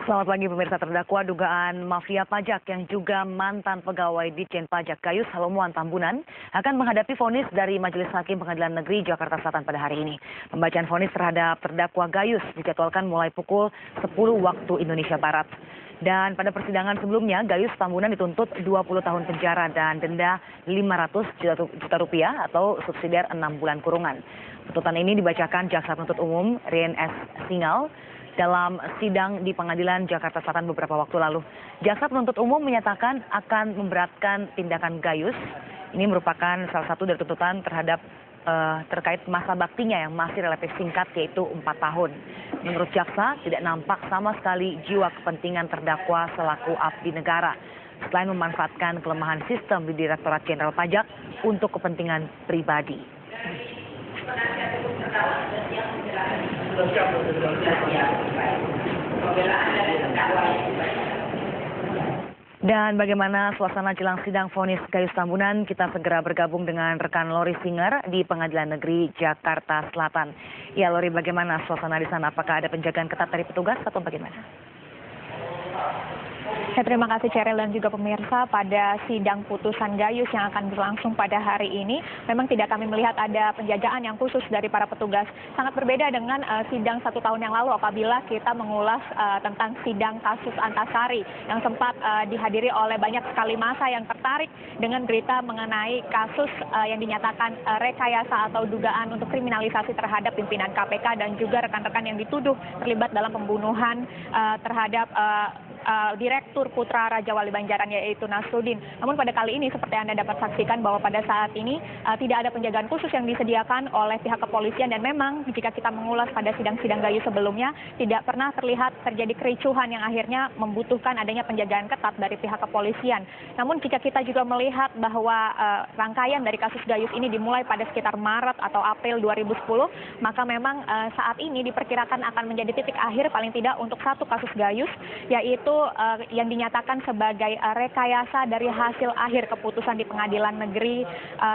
Selamat pagi pemirsa. Terdakwa dugaan mafia pajak yang juga mantan pegawai Ditjen Pajak Gayus Halomuan Tambunan akan menghadapi vonis dari Majelis Hakim Pengadilan Negeri Jakarta Selatan pada hari ini. Pembacaan vonis terhadap terdakwa Gayus dijadwalkan mulai pukul 10 waktu Indonesia Barat. Dan pada persidangan sebelumnya, Gayus Tambunan dituntut 20 tahun penjara dan denda 500 juta rupiah atau subsidiar 6 bulan kurungan. Tuntutan ini dibacakan Jaksa Penuntut Umum Rien S. Singal dalam sidang di Pengadilan Jakarta Selatan beberapa waktu lalu. Jaksa Penuntut Umum menyatakan akan memberatkan tindakan Gayus. Ini merupakan salah satu dari tuntutan terhadap terkait masa baktinya yang masih relatif singkat, yaitu 4 tahun. Menurut jaksa, tidak nampak sama sekali jiwa kepentingan terdakwa selaku abdi negara, selain memanfaatkan kelemahan sistem di Direktorat Jenderal Pajak untuk kepentingan pribadi. Dan bagaimana suasana jelang sidang vonis Gayus Tambunan? Kita segera bergabung dengan rekan Lori Singer di Pengadilan Negeri Jakarta Selatan. Ya Lori, bagaimana suasana di sana? Apakah ada penjagaan ketat dari petugas atau bagaimana? Terima kasih Cheryl dan juga pemirsa. Pada sidang putusan Gayus yang akan berlangsung pada hari ini, memang tidak kami melihat ada penjagaan yang khusus dari para petugas. Sangat berbeda dengan sidang 1 tahun yang lalu apabila kita mengulas tentang sidang kasus Antasari yang sempat dihadiri oleh banyak sekali massa yang tertarik dengan berita mengenai kasus yang dinyatakan rekayasa atau dugaan untuk kriminalisasi terhadap pimpinan KPK dan juga rekan-rekan yang dituduh terlibat dalam pembunuhan terhadap Direktur Putra Raja Wali Banjaran, yaitu Nasruddin. Namun pada kali ini seperti Anda dapat saksikan bahwa pada saat ini tidak ada penjagaan khusus yang disediakan oleh pihak kepolisian, dan memang jika kita mengulas pada sidang-sidang Gayus sebelumnya tidak pernah terlihat terjadi kericuhan yang akhirnya membutuhkan adanya penjagaan ketat dari pihak kepolisian. Namun jika kita juga melihat bahwa rangkaian dari kasus Gayus ini dimulai pada sekitar Maret atau April 2010, maka memang saat ini diperkirakan akan menjadi titik akhir paling tidak untuk satu kasus Gayus, yaitu yang dinyatakan sebagai rekayasa dari hasil akhir keputusan di Pengadilan Negeri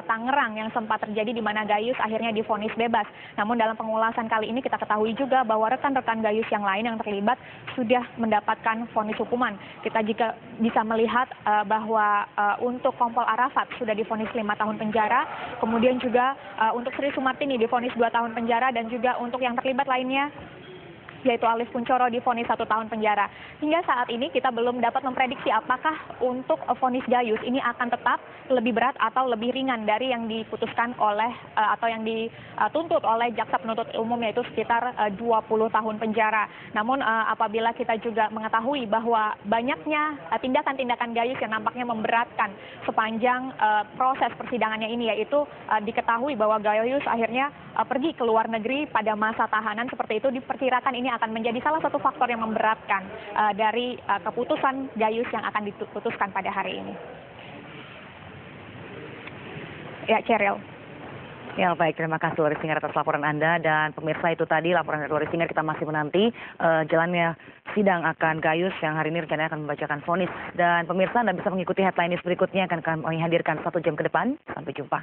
Tangerang yang sempat terjadi di mana Gayus akhirnya divonis bebas. Namun dalam pengulasan kali ini kita ketahui juga bahwa rekan-rekan Gayus yang lain yang terlibat sudah mendapatkan vonis hukuman. Kita juga bisa melihat bahwa untuk Kompol Arafat sudah divonis 5 tahun penjara, kemudian juga untuk Sri Sumartini divonis 2 tahun penjara, dan juga untuk yang terlibat lainnya yaitu Alif Kuncoro divonis 1 tahun penjara. Hingga saat ini kita belum dapat memprediksi apakah untuk vonis Gayus ini akan tetap lebih berat atau lebih ringan dari yang diputuskan oleh atau yang dituntut oleh Jaksa Penuntut Umum, yaitu sekitar 20 tahun penjara. Namun apabila kita juga mengetahui bahwa banyaknya tindakan-tindakan Gayus yang nampaknya memberatkan sepanjang proses persidangannya ini, yaitu diketahui bahwa Gayus akhirnya pergi ke luar negeri pada masa tahanan, seperti itu diperkirakan ini akan menjadi salah satu faktor yang memberatkan dari keputusan Gayus yang akan diputuskan pada hari ini. Ya, Cheryl. Ya baik, terima kasih Lori Singer atas laporan Anda. Dan pemirsa, itu tadi laporan dari Lori Singer. Kita masih menanti jalannya sidang akan Gayus yang hari ini rencananya akan membacakan vonis. Dan pemirsa, Anda bisa mengikuti headline news berikutnya akan kami hadirkan 1 jam ke depan. Sampai jumpa.